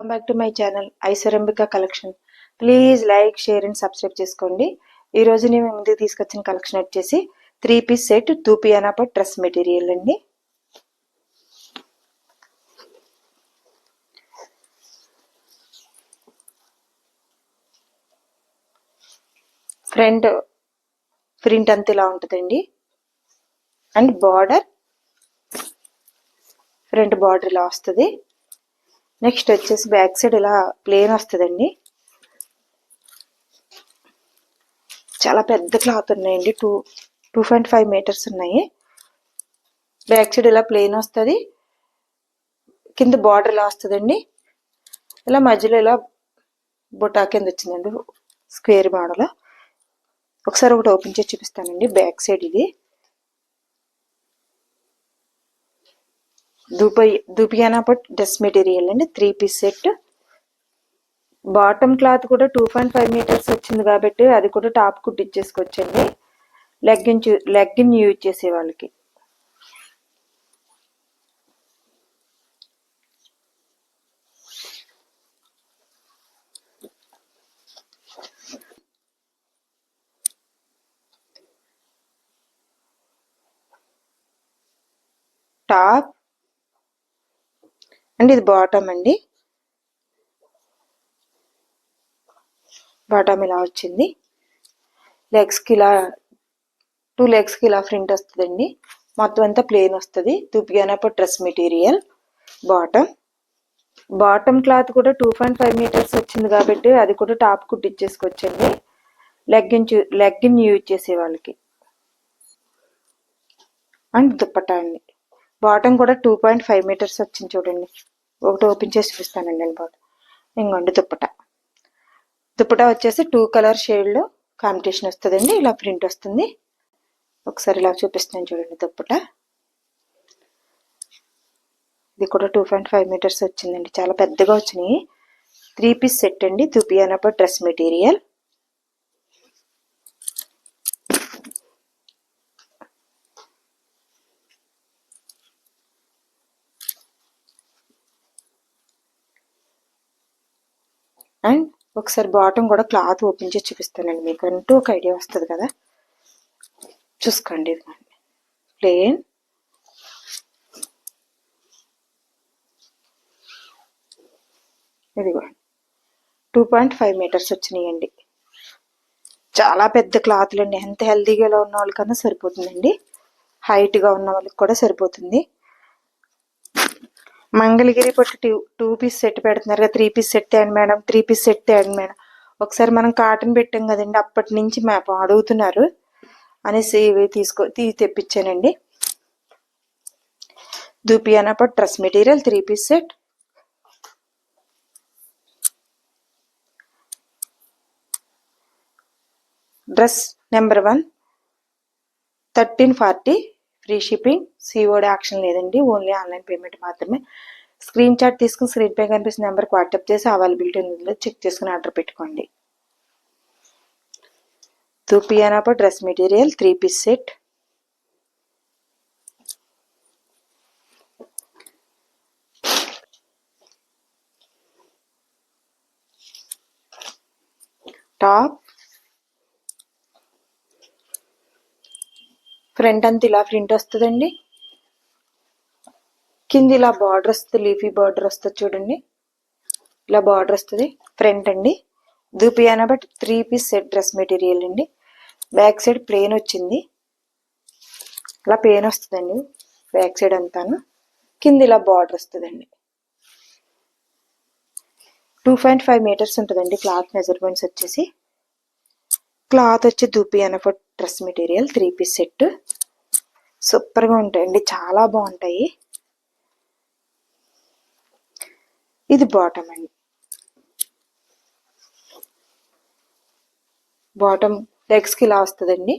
Welcome back to my channel Aishwaryambika collection. Please like, share and subscribe చేసుకోండి. ఈ రోజు నేను ముందుకు తీసుకొచ్చిన కలెక్షన్ వచ్చేసి 3 పీస్ సెట్ తూపియానా పట్ డ్రెస్ మెటీరియల్ అండి. ఫ్రంట్ ప్రింట్ అంతా ఇలా ఉంటుందండి. అండ్ ఫ్రంట్ బార్డర్ ఇలా వస్తుంది. నెక్స్ట్ వచ్చేసి బ్యాక్ సైడ్ ఇలా ప్లేన్ వస్తుందండి. చాలా పెద్ద క్లాత్ ఉన్నాయండి. 2.5 మీటర్స్ ఉన్నాయి. బ్యాక్ సైడ్ ఇలా ప్లేన్ వస్తుంది. కింద బార్డర్ ఇలా వస్తుందండి. ఇలా మధ్యలో ఇలా బుటా కింద వచ్చిందండి, స్క్వేర్ మోడల్. ఒకసారి ఒకటి ఓపెన్ చేసి చూపిస్తానండి. బ్యాక్ సైడ్ ఇది దూపియానా పట్ డ్రెస్ మెటీరియల్ అండి. 3 పీస్ సెట్. బాటమ్ క్లాత్ కూడా 2.5 మీటర్స్ వచ్చింది కాబట్టి అది కూడా టాప్ కుట్టించేసుకోవచ్చండి. లెగ్గిన్ యూజ్ చేసే వాళ్ళకి. టాప్ అండ్ ఇది బాటమ్ అండి. బాటమ్ ఇలా వచ్చింది. లెగ్స్కి ఇలా 2 లెగ్స్కి ఇలా ఫ్రంట్ వస్తుందండి. మొత్తం అంతా ప్లేన్ వస్తుంది. దూపియానా పట్ డ్రెస్ మెటీరియల్. బాటమ్ క్లాత్ కూడా 2.5 మీటర్స్ వచ్చింది కాబట్టి అది కూడా టాప్ కుట్టించేసుకోవచ్చండి, లెగ్గిన్ యూజ్ చేసే వాళ్ళకి. అండ్ దుప్పటా అండి. బాటమ్ కూడా 2.5 మీటర్స్ వచ్చింది చూడండి. ఒకటి ఓపెన్ చేసి చూపిస్తానండి. నేను బాటమ్ ఇంకోండి దుప్పటా వచ్చేసి 2 కలర్ షేడ్లో కాంబినేషన్ వస్తుందండి. ఇలా ప్రింట్ వస్తుంది. ఒకసారి ఇలా చూపిస్తాను చూడండి దుప్పటా. ఇది కూడా 2.5 మీటర్స్ వచ్చిందండి. చాలా పెద్దగా వచ్చినాయి. 3 పీస్ సెట్ అండి. దూపియానా పట్ డ్రెస్ మెటీరియల్. అండ్ ఒకసారి బాటమ్ కూడా క్లాత్ ఓపెన్ చేసి చూపిస్తానండి. మీకు అంటూ ఒక ఐడియా వస్తుంది కదా. చూసుకోండి. ఇది ప్లేన్. ఇదిగో 2.5 మీటర్స్ వచ్చినాయండి. చాలా పెద్ద క్లాత్లు అండి. ఎంత హెల్తీగా ఉన్న వాళ్ళకన్నా సరిపోతుందండి. హైట్గా ఉన్న వాళ్ళకి కూడా సరిపోతుంది. మంగళగిరి పట్టు 2 పీస్ సెట్ పెడుతున్నారు కదా. 3 పీస్ సెట్ తేండి మేడం, 3 పీస్ సెట్ తేండి మేడం. ఒకసారి మనం కాటన్ పెట్టాం కదండి, అప్పటి నుంచి అడుగుతున్నారు అనేసి ఇవి తెప్పించానండి. దూపియానా పట్ dress material 3 piece set. Dress number 1 1340. Free shipping. COD యాక్షన్ లేదండి, ఓన్లీ ఆన్లైన్ పేమెంట్ మాత్రమే. స్క్రీన్ షాట్ తీసుకుని స్క్రీన్ పై కనిపిస్తున్న నెంబర్కి వాట్సాప్ చేసి అవైలబిలిటీ ఉందో చెక్ చేసుకుని ఆర్డర్ పెట్టుకోండి. దూపియానా పట్ dress material 3 piece set. Top front అంతా ఇలా ప్రింట్ వస్తుందండి. కింద ఇలా బార్డర్ వస్తుంది, లీఫీ బార్డర్ వస్తుంది చూడండి. ఇలా బార్డర్ వస్తుంది. ఫ్రంట్ అండి. Dupion but 3 piece set dress material అండి. బ్యాక్ సైడ్ ప్లెయిన్ వచ్చింది. ఇలా ప్లెయిన్ వస్తుందండి బ్యాక్ సైడ్ అంతాను. కింద ఇలా బార్డర్ వస్తుందండి. 2.5 మీటర్స్ ఉంటుందండి క్లాత్ మెజర్మెంట్స్ వచ్చేసి. క్లాత్ వచ్చి దూపియానా పట్ డ్రెస్ మెటీరియల్ 3 పీస్ సెట్. సూపర్గా ఉంటాయండి, చాలా బాగుంటాయి. ఇది బాటమ్ అండి. బాటమ్ లెగ్స్కి ఇలా వస్తుందండి.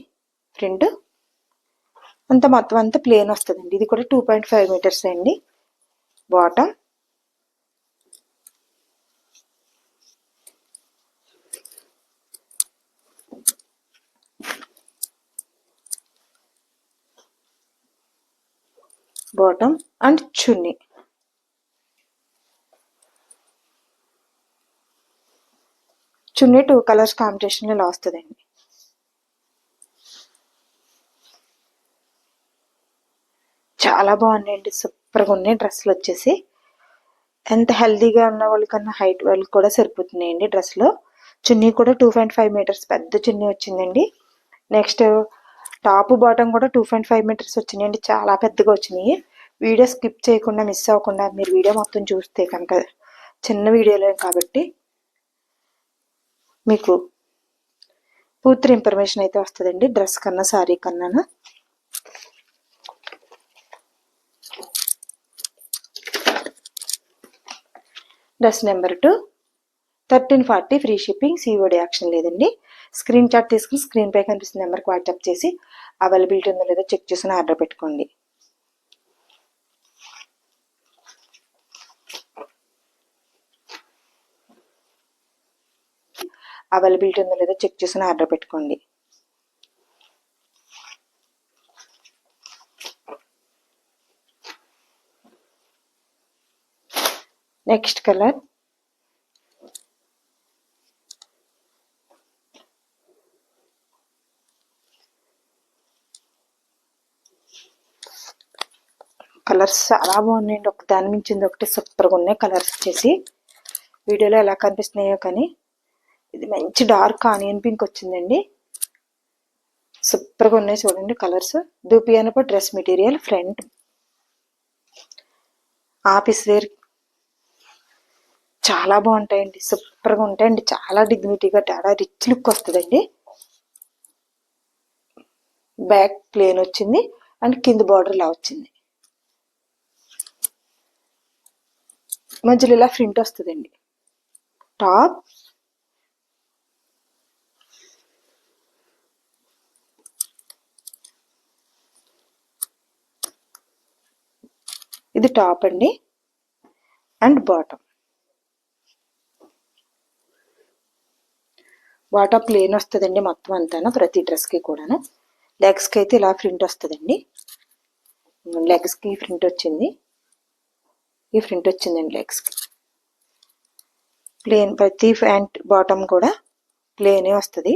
ఫ్రంట్ అంతా మొత్తం అంతా ప్లేన్ వస్తుందండి. ఇది కూడా 2.5 మీటర్స్ అండి bottom. Bottom and chunni. Chunni 2 colours కాంబినేషన్లో ఇలా వస్తుందండి. చాలా బాగున్నాయండి, సూపర్గా ఉన్నాయి డ్రెస్సులు వచ్చేసి. ఎంత హెల్దీగా ఉన్న వాళ్ళకన్నా హైట్ వాళ్ళకి కూడా సరిపోతున్నాయండి డ్రెస్లో. చున్నీ కూడా 2.5 మీటర్స్ పెద్ద చున్నీ వచ్చిందండి. నెక్స్ట్ టాప్ బాటమ్ కూడా 2.5 మీటర్స్ వచ్చినాయండి, చాలా పెద్దగా వచ్చినాయి. వీడియో స్కిప్ చేయకుండా మిస్ అవ్వకుండా మీరు వీడియో మొత్తం చూస్తే కనుక, చిన్న వీడియోలే కాబట్టి మీకు పూర్తి ఇన్ఫర్మేషన్ అయితే వస్తుందండి డ్రెస్ కన్నా శారీ కన్నా. Dress number 2 1340 free shipping, COD action లేదండి. స్క్రీన్ షాట్ తీసుకుని స్క్రీన్ పై కనిపిస్తున్న నెంబర్కి వాట్సాప్ చేసి అవైలబిలిటీ ఉందో లేదో చెక్ చేసుకుని ఆర్డర్ పెట్టుకోండి. అవైలబిలిటీ ఉందో లేదో చెక్ చేసుకుని ఆర్డర్ పెట్టుకోండి. నెక్స్ట్ కలర్ కలర్స్ చాలా బాగున్నాయండి, ఒక దాని మించింది ఒకటి సూపర్గా ఉన్నాయి కలర్స్ వచ్చేసి. వీడియోలో ఎలా కనిపిస్తున్నాయో కానీ ఇది మంచి డార్క్ ఆనియన్ పింక్ వచ్చిందండి, సూపర్గా ఉన్నాయి చూడండి కలర్స్. దూపియానపు dress material, front office wear చాలా బాగుంటాయండి, సూపర్గా ఉంటాయండి, చాలా డిగ్నిటీగా చాలా రిచ్ లుక్ వస్తుందండి. బ్యాక్ ప్లేన్ వచ్చింది అండ్ కింద బార్డర్ ఇలా వచ్చింది, మధ్యలో ఇలా ప్రింట్ వస్తుందండి. టాప్ ఇది టాప్ అండి అండ్ బాటమ్ ప్లేన్ వస్తుందండి మొత్తం అంతాను, ప్రతి డ్రెస్కి కూడాను. లెగ్స్కి అయితే ఇలా ప్రింట్ వస్తుందండి, లెగ్స్కి ప్రింట్ వచ్చింది, ఈ ప్రింట్ వచ్చిందండి లెగ్స్కి. ప్లేన్ ప్రతి ప్యాంట్ బాటమ్ కూడా ప్లేనే వస్తుంది.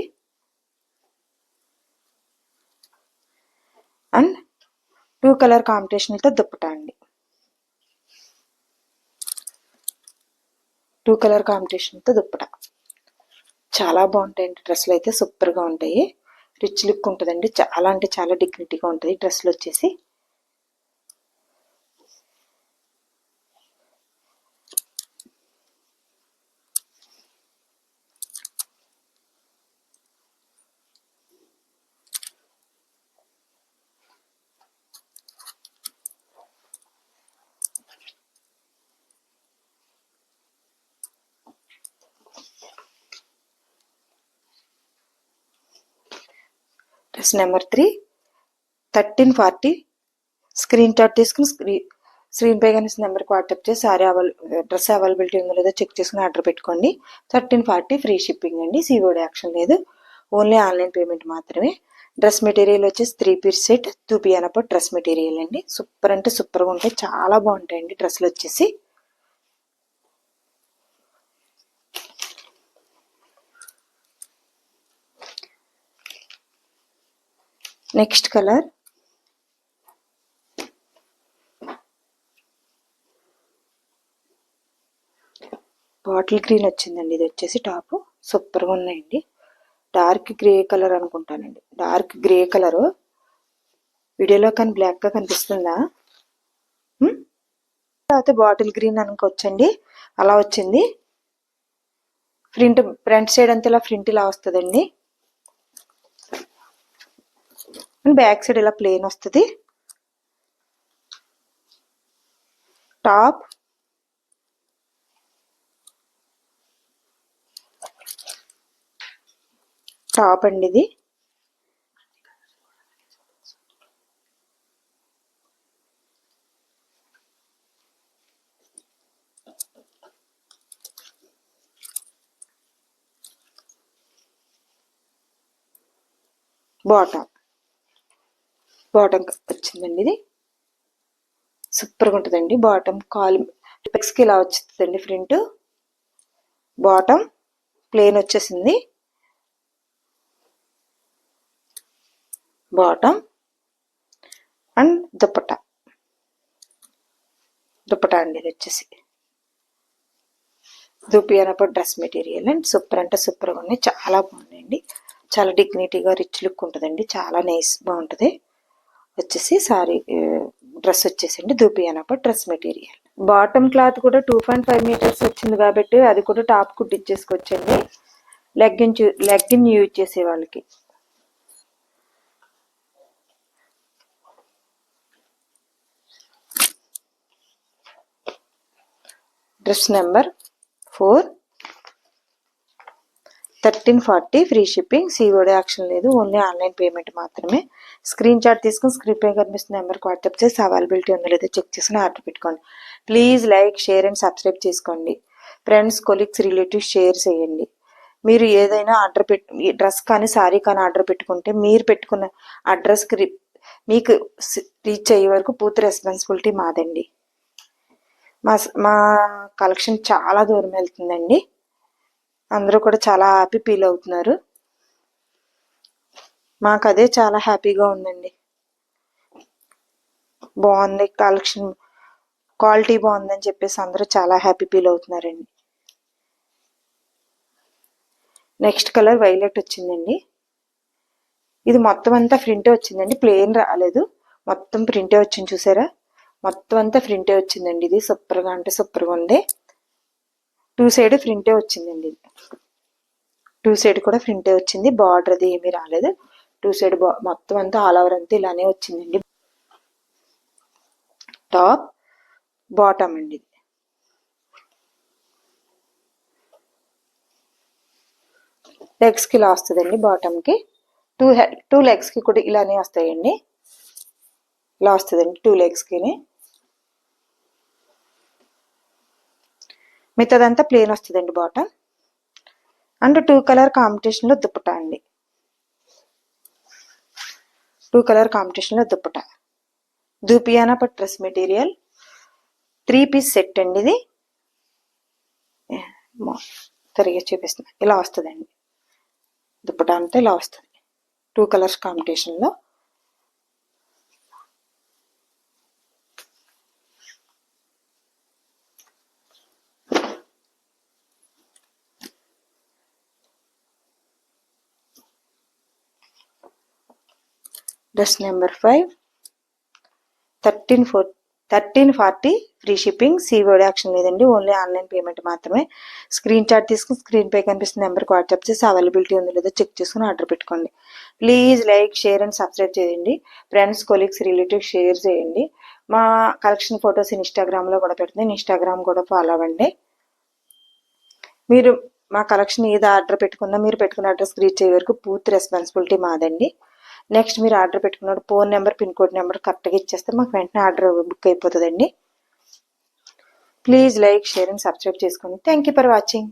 అండ్ 2 కలర్ కాంబినేషన్తో దుప్పటా అండి, 2 కలర్ కాంబినేషన్తో దుప్పటా. చాలా బాగుంటాయండి డ్రెస్సులు అయితే, సూపర్గా ఉంటాయి, రిచ్ లుక్ ఉంటుందండి, చాలా అంటే చాలా డిగ్నిటీగా ఉంటుంది డ్రెస్సులు వచ్చేసి. డ్రెస్ నెంబర్ 3 1340 స్క్రీన్ షాట్ తీసుకుని స్క్రీన్ పై కనిపిస్తున్న నెంబర్కి వాట్సాప్ చేసి డ్రెస్ అవైలబిలిటీ ఉందో లేదో చెక్ చేసుకుని ఆర్డర్ పెట్టుకోండి. 1340 ఫ్రీ షిప్పింగ్ అండి, COD యాక్షన్ లేదు, ఓన్లీ ఆన్లైన్ పేమెంట్ మాత్రమే. డ్రెస్ మెటీరియల్ వచ్చేసి 3 పీస్ సెట్, దూపియానపు డ్రెస్ మెటీరియల్ అండి, సూపర్ అంటే సూపర్గా ఉంటాయి, చాలా బాగుంటాయండి డ్రెస్సులు వచ్చేసి. నెక్స్ట్ కలర్ బాటిల్ గ్రీన్ వచ్చిందండి, ఇది వచ్చేసి టాప్, సూపర్గా ఉన్నాయండి. డార్క్ గ్రే కలర్ అనుకుంటానండి, డార్క్ గ్రే కలరు. వీడియోలో కానీ బ్లాక్గా కనిపిస్తుందా? తర్వాత బాటిల్ గ్రీన్ అనుకోవచ్చండి, అలా వచ్చింది. ఫ్రంట్ సైడ్ అంతా ఇలా ప్రింట్ ఇలా వస్తుందండి, బ్యాక్ సైడ్ ఇలా ప్లేన్ వస్తుంది. టాప్ అండి, ఇది బాటమ్ వచ్చిందండి, ఇది సూపర్గా ఉంటుందండి. బాటమ్ కాల్ పెక్స్కి ఇలా వచ్చిందండి, ఫ్రంట్ బాటమ్ ప్లెయిన్ వచ్చేసింది. బాటమ్ అండ్ దుపట్టా అండి. ఇది వచ్చేసి దూపియానప్పుడు డ్రెస్ మెటీరియల్ అండ్ సూపర్ అంటే సూపర్గా ఉన్నాయి. చాలా బాగున్నాయండి. చాలా డిగ్నిటీగా రిచ్ లుక్ ఉంటుందండి. చాలా నైస్ బాగుంటుంది. వచ్చేసి సారీ డ్రెస్ వచ్చేసండి దూపియానప్పుడు డ్రెస్ మెటీరియల్. బాటమ్ క్లాత్ కూడా 2.5 మీటర్స్ వచ్చింది కాబట్టి అది కూడా టాప్ కుట్టించేసుకోవచ్చండి. లెగ్గిన్ యూజ్ చేసే వాళ్ళకి. Dress number 4 1340 free shipping. COD action లేదు, ఓన్లీ ఆన్లైన్ పేమెంట్ మాత్రమే. స్క్రీన్ షాట్ తీసుకుని స్క్రీన్ పై కనిపిస్తున్న నెంబర్కి వాట్సాప్ చేసి అవైలబిలిటీ ఉందో లేదో చెక్ చేసుకుని ఆర్డర్ పెట్టుకోండి. Please like, share and subscribe చేసుకోండి. ఫ్రెండ్స్, కొలీగ్స్, రిలేటివ్స్ షేర్ చేయండి. మీరు ఏదైనా ఆర్డర్ డ్రెస్ కానీ శారీ కానీ ఆర్డర్ పెట్టుకుంటే మీరు పెట్టుకున్న అడ్రస్కి మీకు రీచ్ అయ్యే వరకు పూర్తి రెస్పాన్సిబిలిటీ మాదండి. మా కలెక్షన్ చాలా దూరం వెళ్తుందండి. అందరూ కూడా చాలా హ్యాపీ ఫీల్ అవుతున్నారు. మాకు అదే చాలా హ్యాపీగా ఉందండి. బాగుంది కలెక్షన్, క్వాలిటీ బాగుందని చెప్పేసి అందరూ చాలా హ్యాపీ ఫీల్ అవుతున్నారండి. నెక్స్ట్ కలర్ వైలెట్ వచ్చిందండి. ఇది మొత్తం అంతా ప్రింటే వచ్చిందండి, ప్లెయిన్ రాలేదు. మొత్తం ప్రింటే వచ్చింది, చూసారా? మొత్తం అంతా ప్రింటే వచ్చిందండి. ఇది సూపర్గా అంటే సూపర్గా ఉంది. 2 సైడ్ ప్రింటే వచ్చిందండి. 2 సైడ్ కూడా ప్రింటే వచ్చింది. బార్డర్ అది ఏమీ రాలేదు. 2 సైడ్ మొత్తం అంతా ఆల్ ఓవర్ అంతా ఇలానే వచ్చిందండి. టాప్ బాటమ్ అండి. లెగ్స్కి ఇలా వస్తుందండి. బాటమ్కి 2 లెగ్స్కి కూడా ఇలానే వస్తాయండి. ఇలా వస్తుందండి 2 లెగ్స్కి. మిగతాదంతా ప్లెయిన్ వస్తుందండి బాటమ్. అండ్ 2 కలర్ కాంబినేషన్లో దుపట్టా అండి. 2 కలర్ కాంబినేషన్లో దుపట్టా. దూపియానా పట్ డ్రెస్ మెటీరియల్ 3 పీస్ సెట్ అండి. ఇది సరిగ్గా చూపిస్తున్నా. ఇలా వస్తుందండి దుపట్టా అంతా, ఇలా వస్తుంది 2 కలర్స్ కాంబినేషన్లో. Dress number 5 1340 free shipping. COD యాక్షన్ లేదండి, ఓన్లీ ఆన్లైన్ పేమెంట్ మాత్రమే. స్క్రీన్ షాట్ తీసుకుని స్క్రీన్ పై కనిపిస్తున్న నెంబర్కి వాట్సాప్ చేసి అవైలబిలిటీ ఉందో లేదో చెక్ చేసుకుని ఆర్డర్ పెట్టుకోండి. Please like, share and subscribe చేయండి. ఫ్రెండ్స్, కొలీగ్స్, రిలేటివ్స్ షేర్ చేయండి. మా కలెక్షన్ ఫొటోస్ ఇన్స్టాగ్రామ్లో కూడా పెడుతుంది, ఇన్స్టాగ్రామ్ కూడా ఫాలో అవ్వండి. మీరు మా కలెక్షన్ ఏది ఆర్డర్ పెట్టుకున్నా మీరు పెట్టుకున్న అడ్రస్కి రీచ్ అయ్యే వరకు పూర్తి రెస్పాన్సిబిలిటీ మాదండి. నెక్స్ట్ మీరు ఆర్డర్ పెట్టుకున్నప్పుడు phone number, pin code number కరెక్ట్గా ఇచ్చేస్తే మాకు వెంటనే ఆర్డర్ బుక్ అయిపోతుందండి. Please like, share and subscribe చేసుకోండి. Thank you for watching.